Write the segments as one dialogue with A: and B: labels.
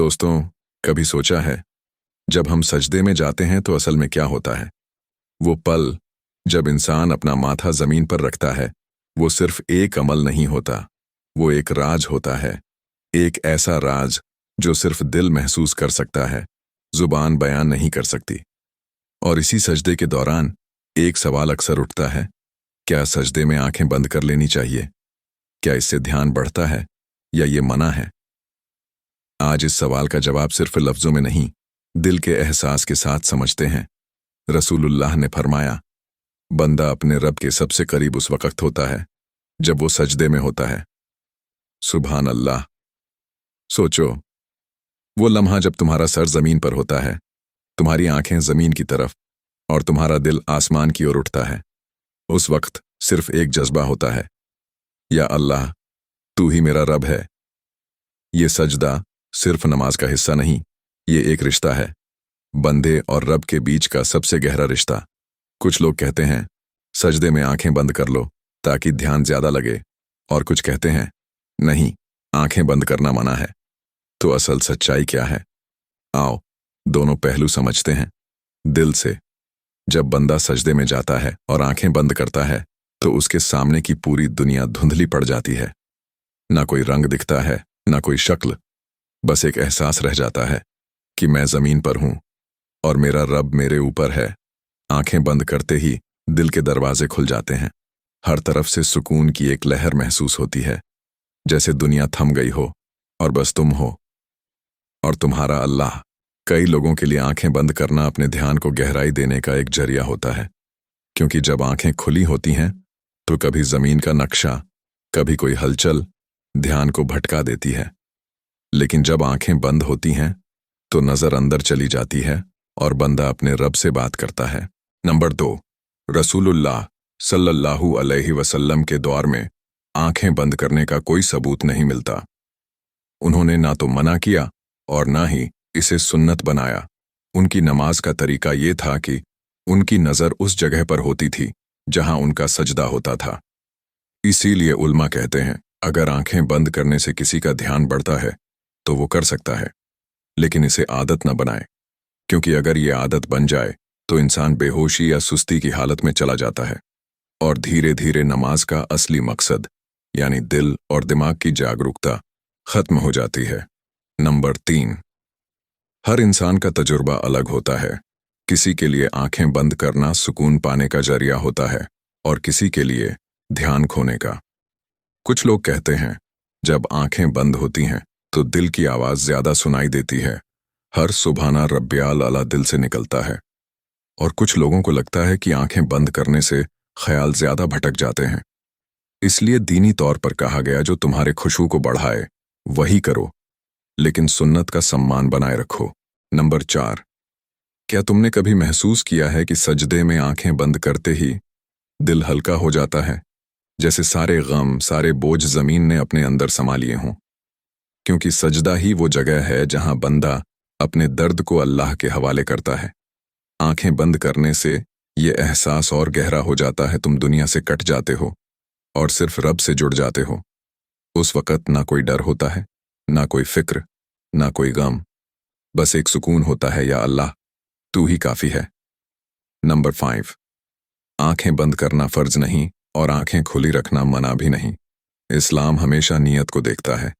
A: दोस्तों, कभी सोचा है जब हम सजदे में जाते हैं तो असल में क्या होता है? वो पल जब इंसान अपना माथा जमीन पर रखता है, वो सिर्फ एक अमल नहीं होता, वो एक राज होता है। एक ऐसा राज जो सिर्फ दिल महसूस कर सकता है, जुबान बयान नहीं कर सकती। और इसी सजदे के दौरान एक सवाल अक्सर उठता है, क्या सजदे में आंखें बंद कर लेनी चाहिए? क्या इससे ध्यान बढ़ता है या ये मना है? आज इस सवाल का जवाब सिर्फ लफ्जों में नहीं, दिल के एहसास के साथ समझते हैं। रसूलुल्लाह ने फरमाया, बंदा अपने रब के सबसे करीब उस वक्त होता है जब वो सजदे में होता है। सुभान अल्लाह। सोचो, वो लम्हा जब तुम्हारा सर जमीन पर होता है, तुम्हारी आंखें जमीन की तरफ और तुम्हारा दिल आसमान की ओर उठता है। उस वक्त सिर्फ एक जज्बा होता है, या अल्लाह, तू ही मेरा रब है। ये सजदा सिर्फ नमाज का हिस्सा नहीं, ये एक रिश्ता है, बंदे और रब के बीच का सबसे गहरा रिश्ता। कुछ लोग कहते हैं सजदे में आंखें बंद कर लो ताकि ध्यान ज्यादा लगे, और कुछ कहते हैं नहीं, आंखें बंद करना मना है। तो असल सच्चाई क्या है? आओ दोनों पहलू समझते हैं दिल से। जब बंदा सजदे में जाता है और आंखें बंद करता है तो उसके सामने की पूरी दुनिया धुंधली पड़ जाती है। ना कोई रंग दिखता है, ना कोई शक्ल, बस एक एहसास रह जाता है कि मैं जमीन पर हूं और मेरा रब मेरे ऊपर है। आंखें बंद करते ही दिल के दरवाजे खुल जाते हैं। हर तरफ से सुकून की एक लहर महसूस होती है, जैसे दुनिया थम गई हो और बस तुम हो और तुम्हारा अल्लाह। कई लोगों के लिए आंखें बंद करना अपने ध्यान को गहराई देने का एक जरिया होता है, क्योंकि जब आंखें खुली होती हैं तो कभी जमीन का नक्शा, कभी कोई हलचल ध्यान को भटका देती है। लेकिन जब आंखें बंद होती हैं तो नजर अंदर चली जाती है और बंदा अपने रब से बात करता है। नंबर 2, रसूलुल्लाह सल्लल्लाहु अलैहि वसल्लम के दौर में आंखें बंद करने का कोई सबूत नहीं मिलता। उन्होंने ना तो मना किया और ना ही इसे सुन्नत बनाया। उनकी नमाज का तरीका ये था कि उनकी नजर उस जगह पर होती थी जहां उनका सजदा होता था। इसीलिए उल्मा कहते हैं, अगर आंखें बंद करने से किसी का ध्यान बढ़ता है तो वो कर सकता है, लेकिन इसे आदत न बनाए, क्योंकि अगर ये आदत बन जाए तो इंसान बेहोशी या सुस्ती की हालत में चला जाता है और धीरे धीरे नमाज का असली मकसद यानी दिल और दिमाग की जागरूकता खत्म हो जाती है। नंबर 3, हर इंसान का तजुर्बा अलग होता है। किसी के लिए आंखें बंद करना सुकून पाने का जरिया होता है और किसी के लिए ध्यान खोने का। कुछ लोग कहते हैं जब आंखें बंद होती हैं तो दिल की आवाज ज्यादा सुनाई देती है, हर सुबहाना रब्बियाल आला दिल से निकलता है। और कुछ लोगों को लगता है कि आंखें बंद करने से ख्याल ज्यादा भटक जाते हैं। इसलिए दीनी तौर पर कहा गया, जो तुम्हारे खुशू को बढ़ाए वही करो, लेकिन सुन्नत का सम्मान बनाए रखो। नंबर 4, क्या तुमने कभी महसूस किया है कि सजदे में आंखें बंद करते ही दिल हल्का हो जाता है, जैसे सारे गम, सारे बोझ जमीन ने अपने अंदर समा लिए हों? क्योंकि सजदा ही वो जगह है जहां बंदा अपने दर्द को अल्लाह के हवाले करता है। आंखें बंद करने से ये एहसास और गहरा हो जाता है, तुम दुनिया से कट जाते हो और सिर्फ रब से जुड़ जाते हो। उस वक़्त ना कोई डर होता है, ना कोई फिक्र, ना कोई गम, बस एक सुकून होता है, या अल्लाह, तू ही काफी है। नंबर 5, आंखें बंद करना फर्ज नहीं और आंखें खुली रखना मना भी नहीं। इस्लाम हमेशा नीयत को देखता है।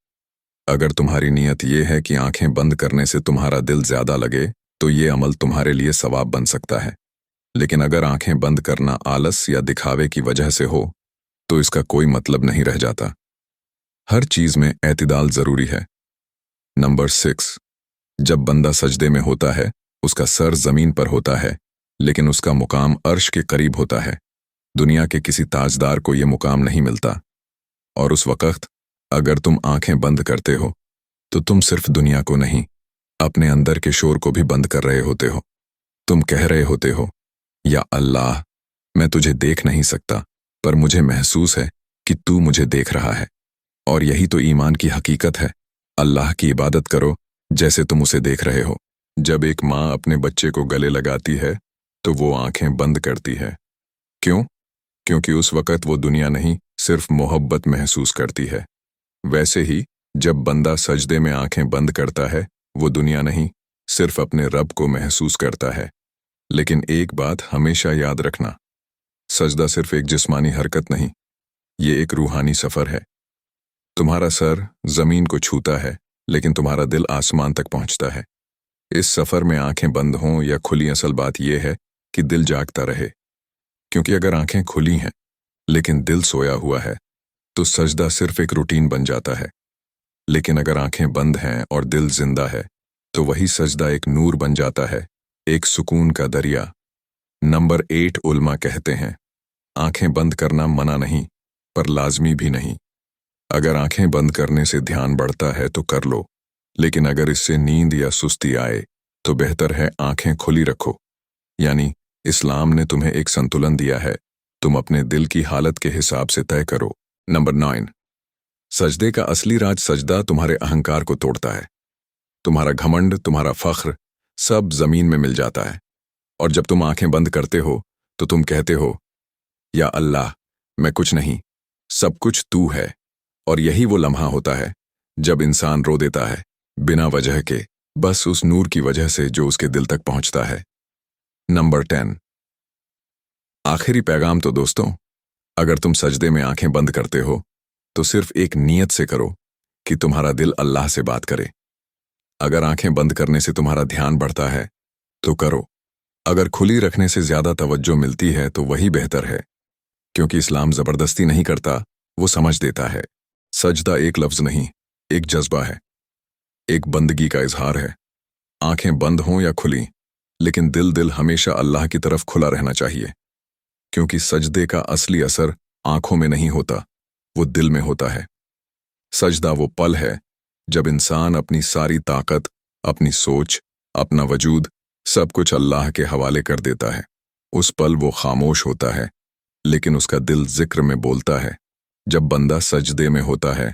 A: अगर तुम्हारी नीयत ये है कि आंखें बंद करने से तुम्हारा दिल ज्यादा लगे तो ये अमल तुम्हारे लिए सवाब बन सकता है। लेकिन अगर आंखें बंद करना आलस या दिखावे की वजह से हो तो इसका कोई मतलब नहीं रह जाता। हर चीज में एतदाल जरूरी है। नंबर 6, जब बंदा सजदे में होता है उसका सर जमीन पर होता है, लेकिन उसका मुकाम अर्श के करीब होता है। दुनिया के किसी ताजदार को यह मुकाम नहीं मिलता। और उस वक्त अगर तुम आंखें बंद करते हो तो तुम सिर्फ दुनिया को नहीं, अपने अंदर के शोर को भी बंद कर रहे होते हो। तुम कह रहे होते हो, या अल्लाह, मैं तुझे देख नहीं सकता, पर मुझे महसूस है कि तू मुझे देख रहा है। और यही तो ईमान की हकीकत है। अल्लाह की इबादत करो जैसे तुम उसे देख रहे हो। जब एक माँ अपने बच्चे को गले लगाती है तो वो आंखें बंद करती है। क्यों? क्योंकि उस वक़्त वो दुनिया नहीं, सिर्फ मोहब्बत महसूस करती है। वैसे ही जब बंदा सजदे में आंखें बंद करता है वो दुनिया नहीं, सिर्फ अपने रब को महसूस करता है। लेकिन एक बात हमेशा याद रखना, सजदा सिर्फ एक जिस्मानी हरकत नहीं, ये एक रूहानी सफ़र है। तुम्हारा सर ज़मीन को छूता है, लेकिन तुम्हारा दिल आसमान तक पहुंचता है। इस सफ़र में आंखें बंद हों या खुली, असल बात यह है कि दिल जागता रहे। क्योंकि अगर आंखें खुली हैं लेकिन दिल सोया हुआ है तो सजदा सिर्फ एक रूटीन बन जाता है। लेकिन अगर आंखें बंद हैं और दिल जिंदा है तो वही सजदा एक नूर बन जाता है, एक सुकून का दरिया। नंबर 8 उल्मा कहते हैं, आंखें बंद करना मना नहीं, पर लाजमी भी नहीं। अगर आंखें बंद करने से ध्यान बढ़ता है तो कर लो, लेकिन अगर इससे नींद या सुस्ती आए तो बेहतर है आंखें खुली रखो। यानी इस्लाम ने तुम्हें एक संतुलन दिया है, तुम अपने दिल की हालत के हिसाब से तय करो। नंबर 9, सजदे का असली राज, सजदा तुम्हारे अहंकार को तोड़ता है। तुम्हारा घमंड, तुम्हारा फख्र सब जमीन में मिल जाता है। और जब तुम आंखें बंद करते हो तो तुम कहते हो, या अल्लाह, मैं कुछ नहीं, सब कुछ तू है। और यही वो लम्हा होता है जब इंसान रो देता है, बिना वजह के, बस उस नूर की वजह से जो उसके दिल तक पहुंचता है। नंबर 10, आखिरी पैगाम तो दोस्तों, अगर तुम सजदे में आंखें बंद करते हो तो सिर्फ एक नीयत से करो कि तुम्हारा दिल अल्लाह से बात करे। अगर आंखें बंद करने से तुम्हारा ध्यान बढ़ता है तो करो, अगर खुली रखने से ज्यादा तवज्जो मिलती है तो वही बेहतर है। क्योंकि इस्लाम जबरदस्ती नहीं करता, वो समझ देता है। सजदा एक लफ्ज नहीं, एक जज्बा है, एक बंदगी का इजहार है। आंखें बंद हों या खुली, लेकिन दिल हमेशा अल्लाह की तरफ खुला रहना चाहिए। क्योंकि सजदे का असली असर आंखों में नहीं होता, वो दिल में होता है। सजदा वो पल है जब इंसान अपनी सारी ताकत, अपनी सोच, अपना वजूद, सब कुछ अल्लाह के हवाले कर देता है। उस पल वो खामोश होता है, लेकिन उसका दिल जिक्र में बोलता है। जब बंदा सजदे में होता है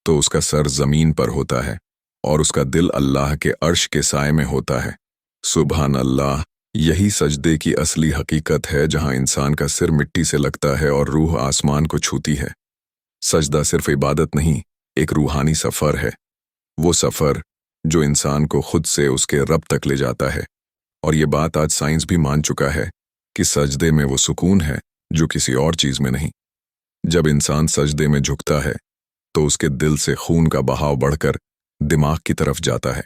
A: तो उसका सर जमीन पर होता है और उसका दिल अल्लाह के अर्श के साए में होता है। सुभान अल्लाह, यही सजदे की असली हकीकत है, जहां इंसान का सिर मिट्टी से लगता है और रूह आसमान को छूती है। सजदा सिर्फ इबादत नहीं, एक रूहानी सफ़र है। वो सफ़र जो इंसान को खुद से उसके रब तक ले जाता है। और ये बात आज साइंस भी मान चुका है कि सजदे में वो सुकून है जो किसी और चीज़ में नहीं। जब इंसान सजदे में झुकता है तो उसके दिल से खून का बहाव बढ़कर दिमाग की तरफ जाता है।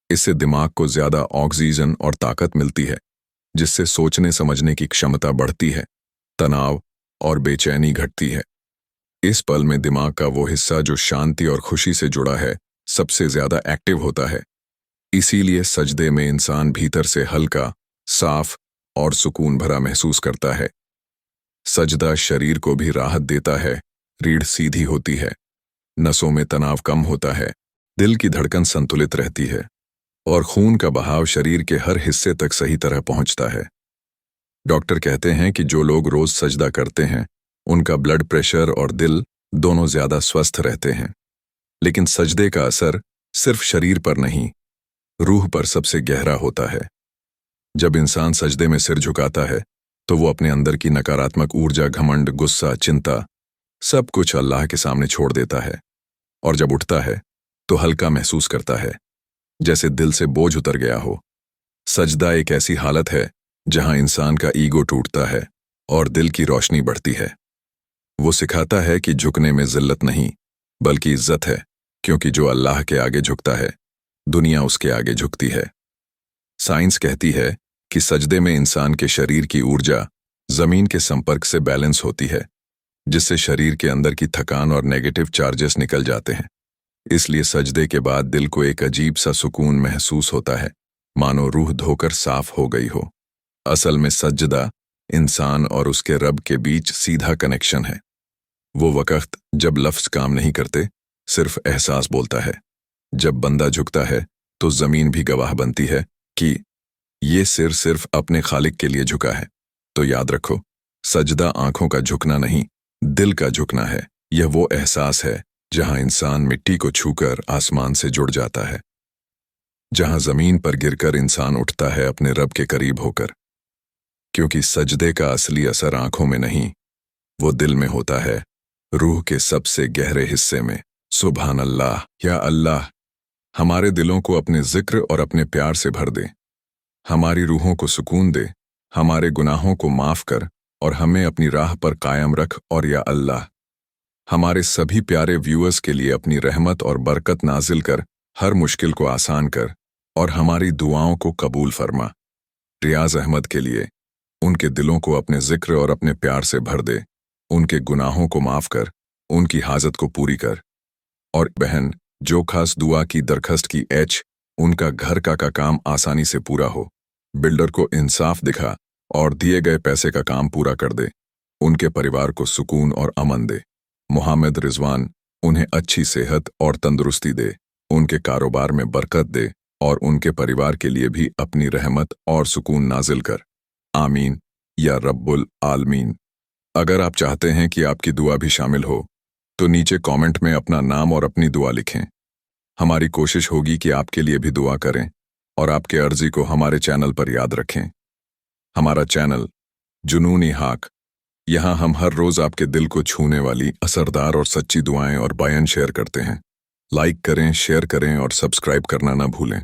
A: इससे दिमाग को ज़्यादा ऑक्सीजन और ताकत मिलती है, जिससे सोचने समझने की क्षमता बढ़ती है, तनाव और बेचैनी घटती है। इस पल में दिमाग का वो हिस्सा जो शांति और खुशी से जुड़ा है, सबसे ज़्यादा एक्टिव होता है। इसीलिए सजदे में इंसान भीतर से हल्का, साफ और सुकून भरा महसूस करता है। सजदा शरीर को भी राहत देता है, रीढ़ सीधी होती है, नसों में तनाव कम होता है, दिल की धड़कन संतुलित रहती है और खून का बहाव शरीर के हर हिस्से तक सही तरह पहुंचता है। डॉक्टर कहते हैं कि जो लोग रोज सजदा करते हैं उनका ब्लड प्रेशर और दिल दोनों ज्यादा स्वस्थ रहते हैं। लेकिन सजदे का असर सिर्फ शरीर पर नहीं, रूह पर सबसे गहरा होता है। जब इंसान सजदे में सिर झुकाता है तो वो अपने अंदर की नकारात्मक ऊर्जा, घमंड, गुस्सा, चिंता, सब कुछ अल्लाह के सामने छोड़ देता है। और जब उठता है तो हल्का महसूस करता है, जैसे दिल से बोझ उतर गया हो। सजदा एक ऐसी हालत है जहां इंसान का ईगो टूटता है और दिल की रोशनी बढ़ती है। वो सिखाता है कि झुकने में जिल्लत नहीं बल्कि इज्जत है, क्योंकि जो अल्लाह के आगे झुकता है दुनिया उसके आगे झुकती है। साइंस कहती है कि सजदे में इंसान के शरीर की ऊर्जा जमीन के संपर्क से बैलेंस होती है, जिससे शरीर के अंदर की थकान और नेगेटिव चार्जेस निकल जाते हैं। इसलिए सजदे के बाद दिल को एक अजीब सा सुकून महसूस होता है, मानो रूह धोकर साफ हो गई हो। असल में सजदा इंसान और उसके रब के बीच सीधा कनेक्शन है। वो वक्त जब लफ्ज काम नहीं करते, सिर्फ एहसास बोलता है। जब बंदा झुकता है तो जमीन भी गवाह बनती है कि ये सिर सिर्फ अपने खालिक के लिए झुका है। तो याद रखो, सजदा आंखों का झुकना नहीं, दिल का झुकना है। यह वो एहसास है जहां इंसान मिट्टी को छूकर आसमान से जुड़ जाता है, जहां जमीन पर गिरकर इंसान उठता है अपने रब के करीब होकर। क्योंकि सजदे का असली असर आंखों में नहीं, वो दिल में होता है, रूह के सबसे गहरे हिस्से में। सुभान अल्लाह, या अल्लाह, हमारे दिलों को अपने जिक्र और अपने प्यार से भर दे, हमारी रूहों को सुकून दे, हमारे गुनाहों को माफ कर और हमें अपनी राह पर कायम रख। और या अल्लाह, हमारे सभी प्यारे व्यूअर्स के लिए अपनी रहमत और बरकत नाजिल कर, हर मुश्किल को आसान कर और हमारी दुआओं को कबूल फरमा। रियाज अहमद के लिए उनके दिलों को अपने जिक्र और अपने प्यार से भर दे, उनके गुनाहों को माफ कर, उनकी हाजत को पूरी कर। और बहन जो खास दुआ की दरख्वास्त की उनका घर का काम आसानी से पूरा हो, बिल्डर को इंसाफ दिखा और दिए गए पैसे का काम पूरा कर दे, उनके परिवार को सुकून और अमन दे। मोहम्मद रिजवान, उन्हें अच्छी सेहत और तंदुरुस्ती दे, उनके कारोबार में बरकत दे और उनके परिवार के लिए भी अपनी रहमत और सुकून नाजिल कर। आमीन या रब्बुल आलमीन। अगर आप चाहते हैं कि आपकी दुआ भी शामिल हो तो नीचे कमेंट में अपना नाम और अपनी दुआ लिखें। हमारी कोशिश होगी कि आपके लिए भी दुआ करें और आपके अर्जी को हमारे चैनल पर याद रखें। हमारा चैनल जुनूनी हाक, यहाँ हम हर रोज़ आपके दिल को छूने वाली असरदार और सच्ची दुआएं और बयान शेयर करते हैं। लाइक करें, शेयर करें और सब्सक्राइब करना ना भूलें।